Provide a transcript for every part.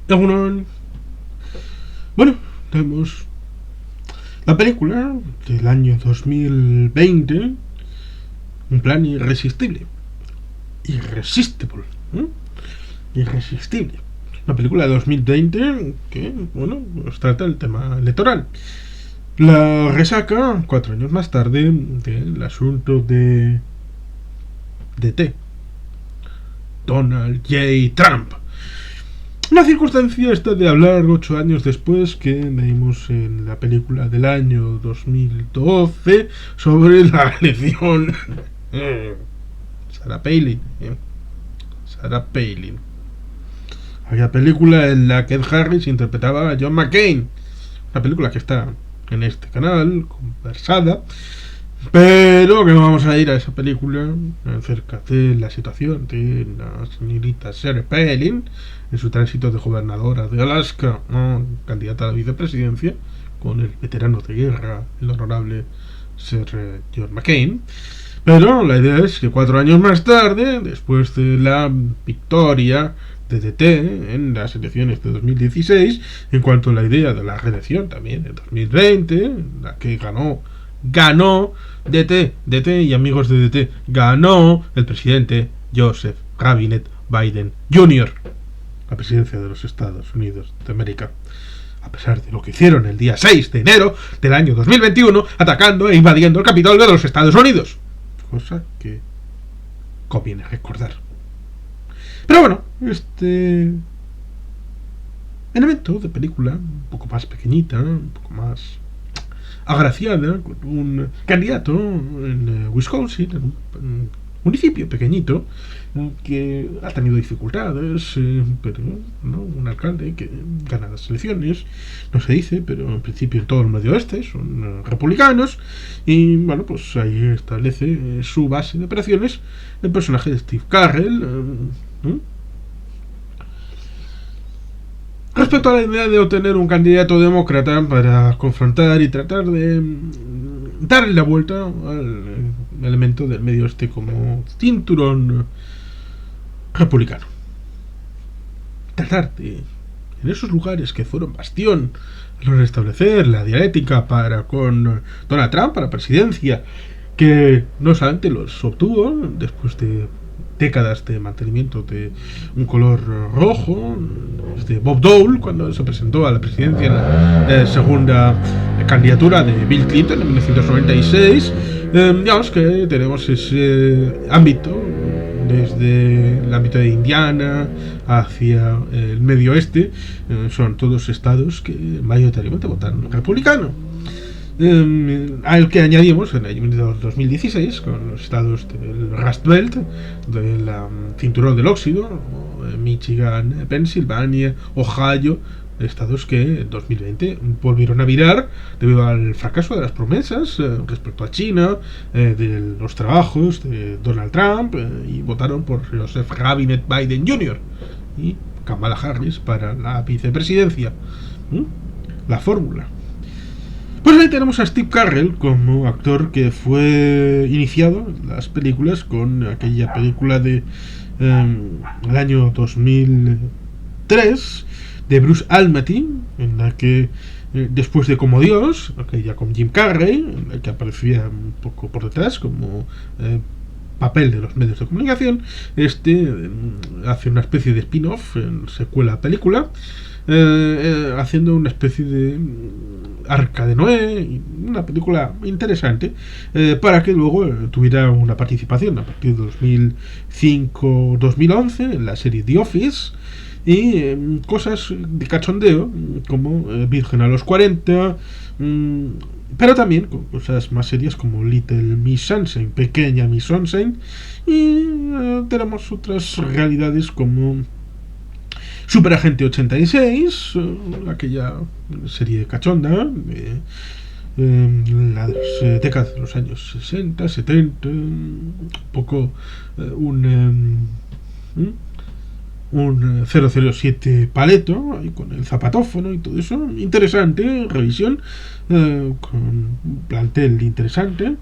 Egunon. Bueno, tenemos la película del año 2020, un plan irresistible. Irresistible. ¿eh? Irresistible. La película de 2020 que, bueno, nos trata el tema electoral. La resaca, 4 años más tarde, del asunto de T. Donald J. Trump. Una circunstancia esta de hablar 8 años después que vimos en la película del año 2012 sobre la elección. Sarah Palin. Sarah Palin. Aquella película en la que Ed Harris interpretaba a John McCain. Una película que está en este canal, conversada. Pero que no vamos a ir a esa película acerca de la situación de la señorita Sarah Palin en su tránsito de gobernadora de Alaska, candidata a la vicepresidencia, con el veterano de guerra, el honorable Sir John McCain. Pero la idea es que 4 años más tarde, después de la victoria de DT en las elecciones de 2016, en cuanto a la idea de la reelección también en 2020, la que ganó DT y amigos de DT, ganó el presidente Joseph Robinette Biden Jr. la presidencia de los Estados Unidos de América, a pesar de lo que hicieron el día 6 de enero del año 2021, atacando e invadiendo el Capitolio de los Estados Unidos, cosa que conviene recordar. Pero bueno, este elemento de película un poco más pequeñita, un poco más agraciada, con un candidato en Wisconsin, en un municipio pequeñito que ha tenido dificultades, pero ¿no? Un alcalde que gana las elecciones, no se dice, pero en principio en todo el medio oeste son republicanos, y bueno, pues ahí establece su base de operaciones el personaje de Steve Carell. Respecto a la idea de obtener un candidato demócrata para confrontar y tratar de darle la vuelta al elemento del medio oeste como cinturón republicano. Tratar de, en esos lugares que fueron bastión, restablecer la dialéctica para con Donald Trump, para la presidencia, que no solamente los obtuvo después de décadas de mantenimiento de un color rojo, desde Bob Dole cuando se presentó a la presidencia en la segunda candidatura de Bill Clinton en 1996. Digamos que tenemos ese ámbito desde el ámbito de Indiana hacia el medio oeste, son todos estados que mayoritariamente votan republicano. Al que añadimos en el año 2016 con los estados del Rust Belt, del cinturón del óxido, Michigan, Pensilvania, Ohio, estados que en 2020 volvieron a virar debido al fracaso de las promesas respecto a China, de los trabajos de Donald Trump, y votaron por Joseph Robinette Biden Jr. y Kamala Harris para la vicepresidencia. La fórmula. Pues ahí tenemos a Steve Carell como actor que fue iniciado en las películas con aquella película de el año 2003 de Bruce Almighty, en la que después de Como Dios, aquella con Jim Carrey, en la que aparecía un poco por detrás como papel de los medios de comunicación, hace una especie de spin-off en secuela película, haciendo una especie de Arca de Noé, una película interesante, para que luego tuviera una participación a partir de 2005-2011 en la serie The Office, y cosas de cachondeo como Virgen a los 40, pero también con cosas más serias como Little Miss Sunshine, Pequeña Miss Sunshine, y tenemos otras realidades como Superagente 86, aquella serie cachonda de las décadas de los años 60, 70, un poco un 007 paleto, ahí con el zapatófono y todo eso, interesante, revisión, con un plantel interesante,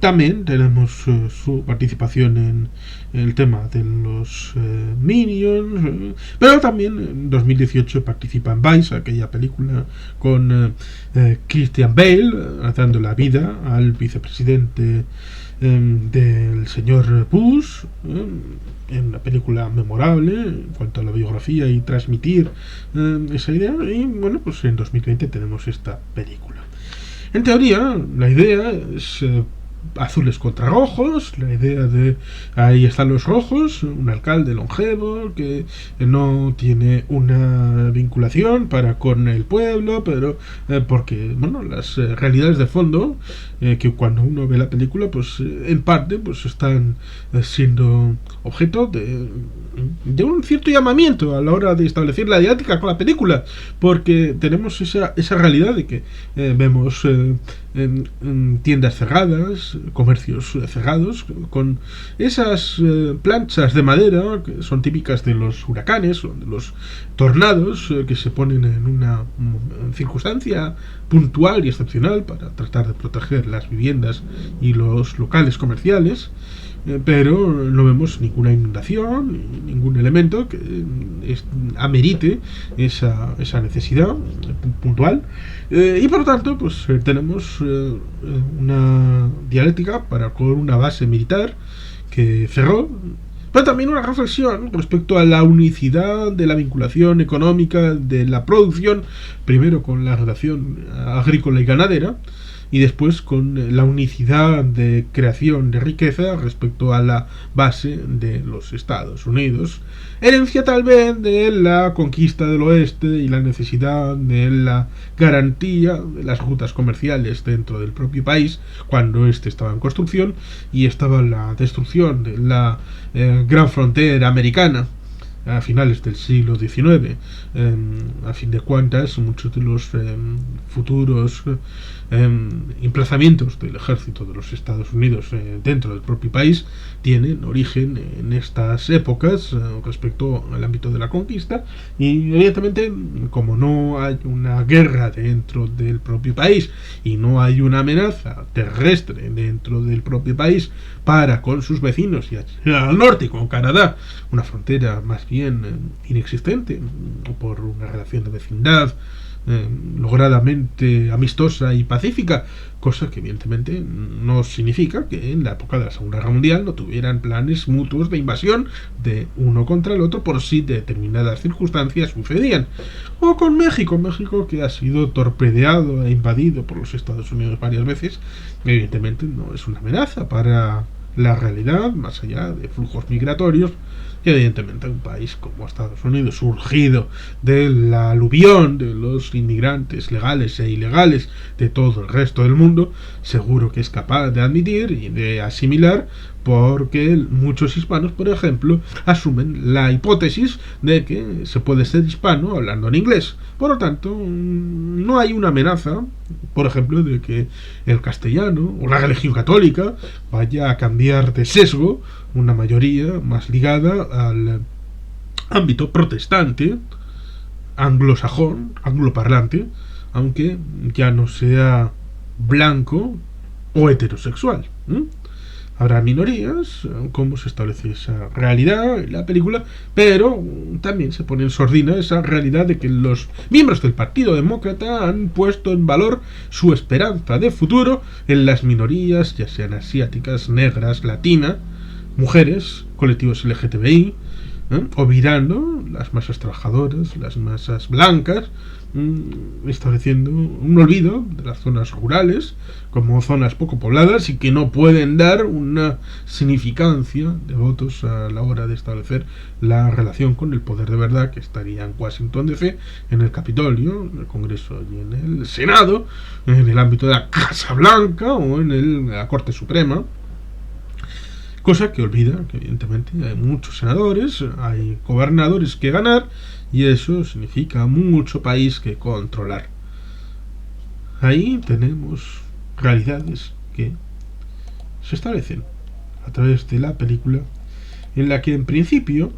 También tenemos su participación en el tema de los Minions, pero también en 2018 participa en Vice, aquella película con Christian Bale, dando la vida al vicepresidente del señor Bush, en una película memorable en cuanto a la biografía y transmitir esa idea. Y bueno, pues en 2020 tenemos esta película. En teoría, la idea es azules contra rojos, la idea de ahí están los rojos, un alcalde longevo que no tiene una vinculación para con el pueblo, pero porque bueno, las realidades de fondo que cuando uno ve la película, pues en parte pues están siendo objeto de un cierto llamamiento a la hora de establecer la didáctica con la película, porque tenemos esa realidad de que vemos en tiendas cerradas, comercios cerrados, con esas planchas de madera que son típicas de los huracanes o de los tornados, que se ponen en una circunstancia puntual y excepcional para tratar de proteger las viviendas y los locales comerciales. Pero no vemos ninguna inundación, ningún elemento que amerite esa necesidad puntual, y por lo tanto pues tenemos una dialéctica con una base militar que cerró, pero también una reflexión respecto a la unicidad de la vinculación económica de la producción, primero con la relación agrícola y ganadera, y después con la unicidad de creación de riqueza respecto a la base de los Estados Unidos, herencia tal vez de la conquista del oeste y la necesidad de la garantía de las rutas comerciales dentro del propio país cuando éste estaba en construcción y estaba la destrucción de la gran frontera americana a finales del siglo XIX. A fin de cuentas, muchos de los futuros emplazamientos del ejército de los Estados Unidos dentro del propio país tienen origen en estas épocas respecto al ámbito de la conquista, y evidentemente como no hay una guerra dentro del propio país y no hay una amenaza terrestre dentro del propio país para con sus vecinos y al norte con Canadá, una frontera más bien inexistente por una relación de vecindad logradamente amistosa y pacífica, cosa que evidentemente no significa que en la época de la Segunda Guerra Mundial no tuvieran planes mutuos de invasión de uno contra el otro por si determinadas circunstancias sucedían. O con México, que ha sido torpedeado e invadido por los Estados Unidos varias veces, evidentemente no es una amenaza para la realidad, más allá de flujos migratorios, y evidentemente un país como Estados Unidos, surgido del aluvión de los inmigrantes legales e ilegales de todo el resto del mundo, seguro que es capaz de admitir y de asimilar, porque muchos hispanos, por ejemplo, asumen la hipótesis de que se puede ser hispano hablando en inglés. Por lo tanto, no hay una amenaza, por ejemplo, de que el castellano o la religión católica vaya a cambiar de sesgo, una mayoría más ligada al ámbito protestante, anglosajón, angloparlante, aunque ya no sea blanco o heterosexual. Habrá minorías, cómo se establece esa realidad en la película, pero también se pone en sordina esa realidad de que los miembros del Partido Demócrata han puesto en valor su esperanza de futuro en las minorías, ya sean asiáticas, negras, latinas, mujeres, colectivos LGTBI, olvidando las masas trabajadoras, las masas blancas, estableciendo un olvido de las zonas rurales como zonas poco pobladas y que no pueden dar una significancia de votos a la hora de establecer la relación con el poder de verdad, que estaría en Washington DC, en el Capitolio, en el Congreso y en el Senado, en el ámbito de la Casa Blanca o en la Corte Suprema. Cosa que olvida que evidentemente hay muchos senadores, hay gobernadores que ganar, y eso significa mucho país que controlar. Ahí tenemos realidades que se establecen a través de la película, en la que en principio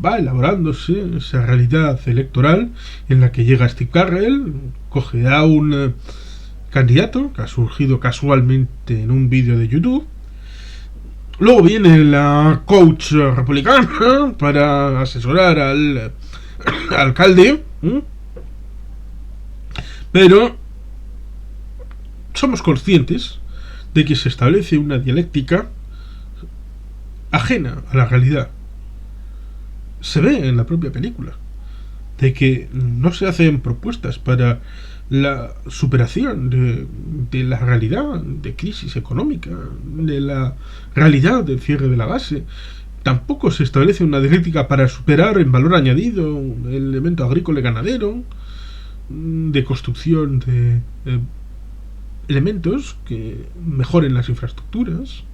va elaborándose esa realidad electoral en la que llega Steve Carell, coge a un candidato que ha surgido casualmente en un vídeo de YouTube. Luego viene la coach republicana para asesorar al alcalde. Pero somos conscientes de que se establece una dialéctica ajena a la realidad. Se ve en la propia película de que no se hacen propuestas para la superación de la realidad de crisis económica, de la realidad del cierre de la base. Tampoco se establece una dialéctica para superar en valor añadido el elemento agrícola y ganadero, de construcción de elementos que mejoren las infraestructuras.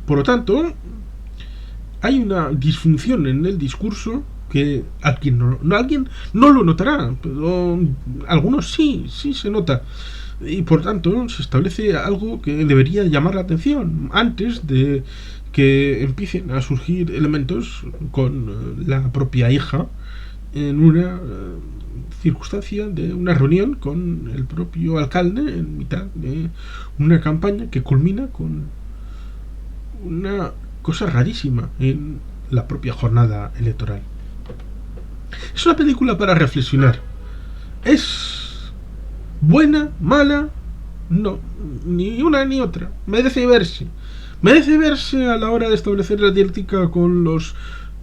Por lo tanto, hay una disfunción en el discurso que alguien no lo notará, pero algunos sí se nota. Y por tanto se establece algo que debería llamar la atención antes de que empiecen a surgir elementos con la propia hija en una circunstancia de una reunión con el propio alcalde en mitad de una campaña que culmina con una cosa rarísima en la propia jornada electoral. Es una película para reflexionar. ¿Es buena, mala? No, ni una ni otra. Merece verse. Merece verse a la hora de establecer la dialéctica con los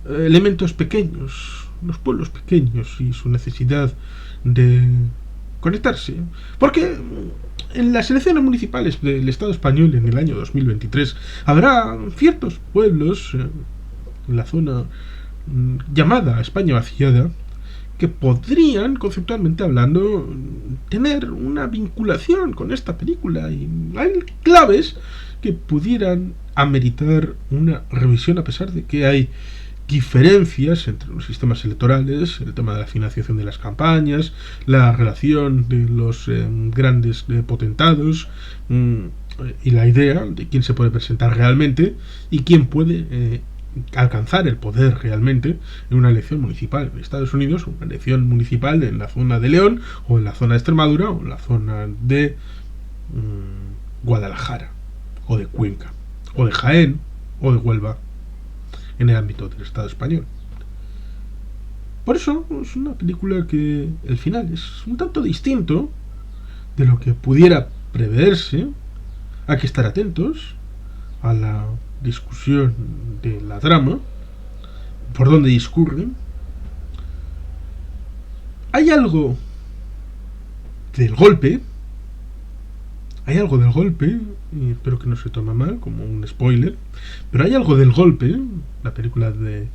elementos pequeños, los pueblos pequeños y su necesidad de conectarse. Porque en las elecciones municipales del Estado español en el año 2023 habrá ciertos pueblos en la zona llamada España vaciada que podrían, conceptualmente hablando, tener una vinculación con esta película, y hay claves que pudieran ameritar una revisión, a pesar de que hay diferencias entre los sistemas electorales, el tema de la financiación de las campañas, la relación de los grandes potentados, y la idea de quién se puede presentar realmente y quién puede alcanzar el poder realmente en una elección municipal en Estados Unidos, o una elección municipal en la zona de León, o en la zona de Extremadura, o en la zona de Guadalajara, o de Cuenca, o de Jaén, o de Huelva, en el ámbito del Estado español. Por eso es una película que el final es un tanto distinto de lo que pudiera preverse. Hay que estar atentos a la discusión de la trama, por donde discurren. Hay algo del golpe, y espero que no se tome mal como un spoiler, pero hay algo del golpe, la película del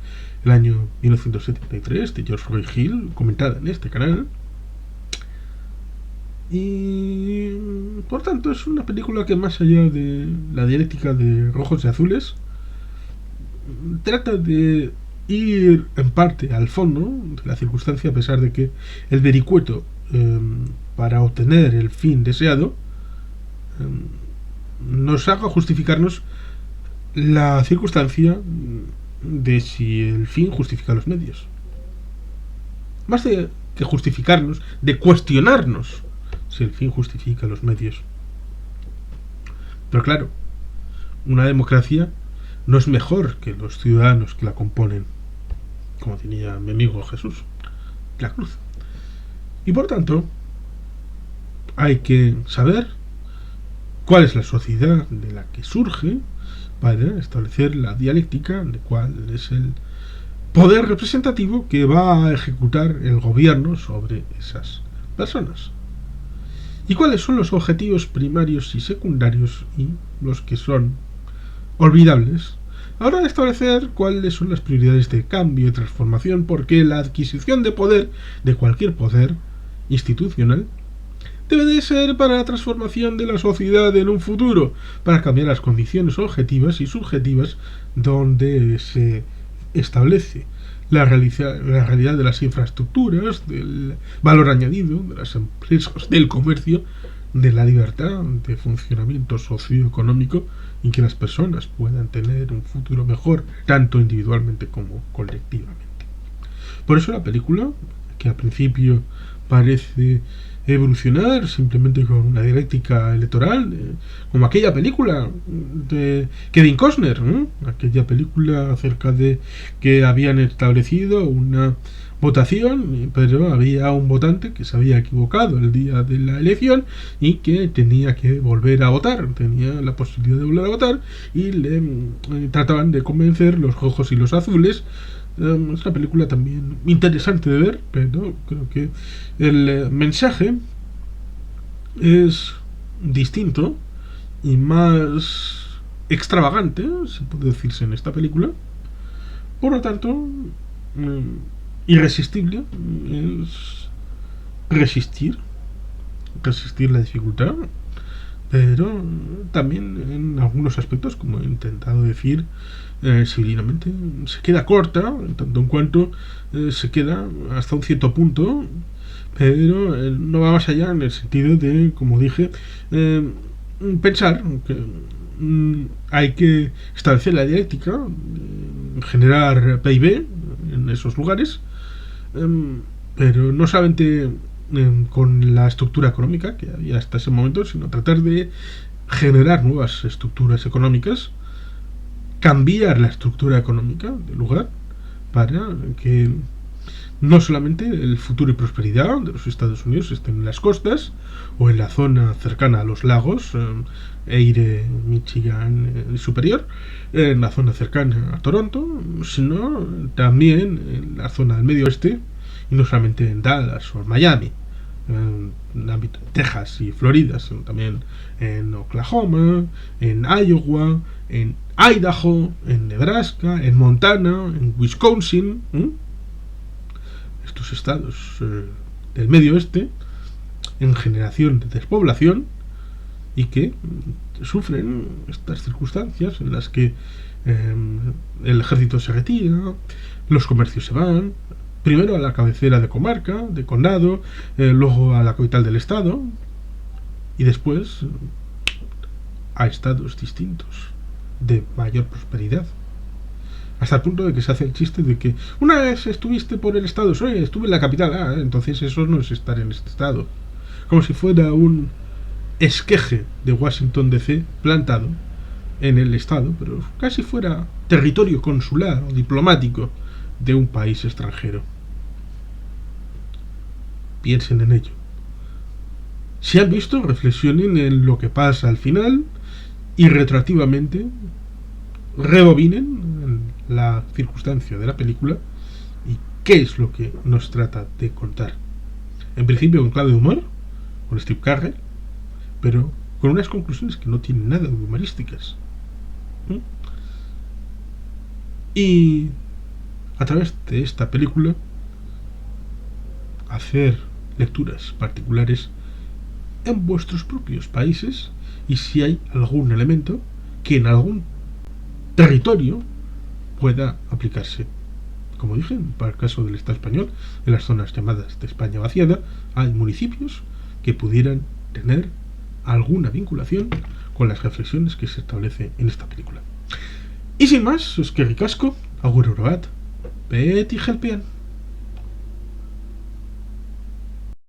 año 1973 de George Roy Hill, comentada en este canal. Y por tanto es una película que, más allá de la dialéctica de rojos y azules, trata de ir en parte al fondo de la circunstancia, a pesar de que el vericueto para obtener el fin deseado nos haga justificarnos la circunstancia de si el fin justifica los medios. Más de que justificarnos, de cuestionarnos si el fin justifica los medios. Pero claro, una democracia no es mejor que los ciudadanos que la componen, como tenía mi amigo Jesús la Cruz. Y por tanto, hay que saber cuál es la sociedad de la que surge para establecer la dialéctica de cuál es el poder representativo que va a ejecutar el gobierno sobre esas personas, y cuáles son los objetivos primarios y secundarios y los que son olvidables a la hora de establecer cuáles son las prioridades de cambio y transformación, porque la adquisición de poder, de cualquier poder institucional, debe de ser para la transformación de la sociedad en un futuro, para cambiar las condiciones objetivas y subjetivas donde se establece la realidad de las infraestructuras, del valor añadido, de las empresas, del comercio, de la libertad de funcionamiento socioeconómico, y que las personas puedan tener un futuro mejor, tanto individualmente como colectivamente. Por eso la película, que al principio parece evolucionar simplemente con una dialéctica electoral, como aquella película de Kevin Costner, aquella película acerca de que habían establecido una votación, pero había un votante que se había equivocado el día de la elección y que tenía que volver a votar, tenía la posibilidad de volver a votar, y le trataban de convencer los rojos y los azules. Es una película también interesante de ver, pero creo que el mensaje es distinto y más extravagante, se puede decirse, en esta película. Por lo tanto, irresistible es resistir, resistir la dificultad, pero también en algunos aspectos, como he intentado decir, civilinamente, se queda corta, en tanto en cuanto se queda hasta un cierto punto, pero no va más allá en el sentido de, como dije, pensar que hay que establecer la dialéctica, generar PIB en esos lugares, pero no solamente con la estructura económica que había hasta ese momento, sino tratar de generar nuevas estructuras económicas, cambiar la estructura económica del lugar para que no solamente el futuro y prosperidad de los Estados Unidos estén en las costas o en la zona cercana a los lagos, Erie, Michigan superior, en la zona cercana a Toronto, sino también en la zona del medio oeste, y no solamente en Dallas o Miami, en el ámbito de Texas y Florida, sino también en Oklahoma, en Iowa, en Idaho, en Nebraska, en Montana, en Wisconsin. Estos estados del medio oeste, en generación de despoblación, y que sufren estas circunstancias en las que el ejército se retira, los comercios se van, primero a la cabecera de comarca, de condado, luego a la capital del estado, y después a estados distintos de mayor prosperidad. Hasta el punto de que se hace el chiste de que una vez estuviste por el estado, estuve en la capital, entonces eso no es estar en este estado. Como si fuera un esqueje de Washington DC plantado en el estado, pero casi fuera territorio consular o diplomático de un país extranjero. Piensen en ello. Si han visto, reflexionen en lo que pasa al final y retroactivamente rebobinen la circunstancia de la película y qué es lo que nos trata de contar. En principio con clave de humor, con Steve Carell, pero con unas conclusiones que no tienen nada de humorísticas. Y a través de esta película hacer lecturas particulares en vuestros propios países, y si hay algún elemento que en algún territorio pueda aplicarse. Como dije, para el caso del Estado español, en las zonas llamadas de España vaciada, hay municipios que pudieran tener alguna vinculación con las reflexiones que se establece en esta película. Y sin más, es que ricasco, agur oro bat, beti helpian.